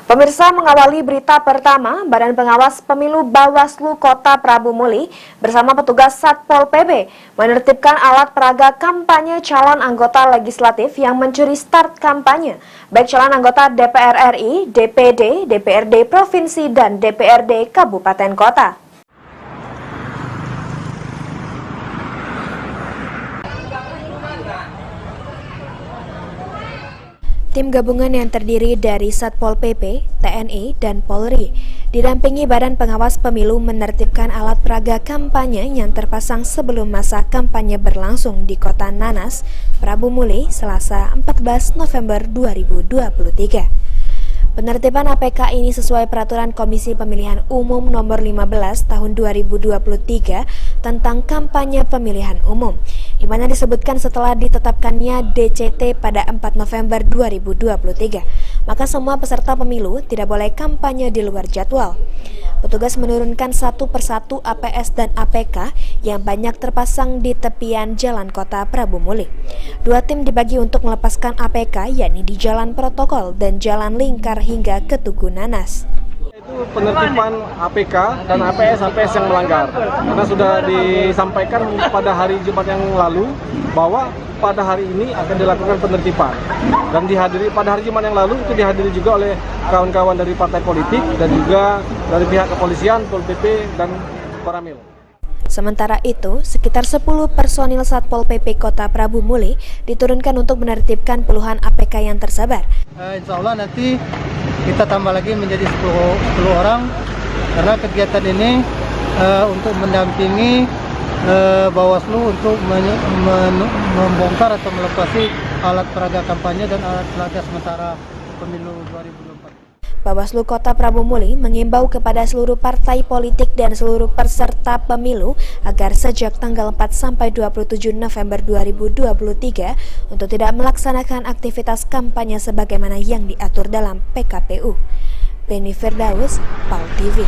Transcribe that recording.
Pemirsa, mengawali berita pertama, Badan Pengawas Pemilu Bawaslu Kota Prabu Muli bersama petugas Satpol PP menertibkan alat peraga kampanye calon anggota legislatif yang mencuri start kampanye, baik calon anggota DPR RI, DPD, DPRD Provinsi, dan DPRD Kabupaten Kota. Tim gabungan yang terdiri dari Satpol PP, TNI, dan Polri didampingi Badan Pengawas Pemilu menertibkan alat peraga kampanye yang terpasang sebelum masa kampanye berlangsung di Kota Nanas, Prabu Muli, Selasa 14 November 2023. Penertiban APK ini sesuai Peraturan Komisi Pemilihan Umum Nomor 15 Tahun 2023 tentang kampanye pemilihan umum, di mana disebutkan setelah ditetapkannya DCT pada 4 November 2023, maka semua peserta pemilu tidak boleh kampanye di luar jadwal. Petugas menurunkan satu persatu APS dan APK yang banyak terpasang di tepian jalan kota Prabu Muli. Dua tim dibagi untuk melepaskan APK, yakni di Jalan Protokol dan Jalan Lingkar hingga ke Tugu Nanas. Itu penertiban APK dan APS yang melanggar, karena sudah disampaikan pada hari Jumat yang lalu bahwa pada hari ini akan dilakukan penertiban, dan pada hari Jumat yang lalu itu dihadiri juga oleh kawan-kawan dari partai politik dan juga dari pihak kepolisian, Pol PP, dan Koramil. Sementara itu, sekitar 10 personil Satpol PP Kota Prabu Muli diturunkan untuk menertibkan puluhan APK yang tersebar. Insya Allah nanti kita tambah lagi menjadi 10 orang, karena kegiatan ini untuk mendampingi Bawaslu untuk membongkar atau melepasi alat peraga kampanye dan alat peraga sementara pemilu 2024. Bawaslu Kota Prabu Muli mengimbau kepada seluruh partai politik dan seluruh peserta pemilu agar sejak tanggal 4 sampai 27 November 2023 untuk tidak melaksanakan aktivitas kampanye sebagaimana yang diatur dalam PKPU. Beni Firdaus, PAL TV.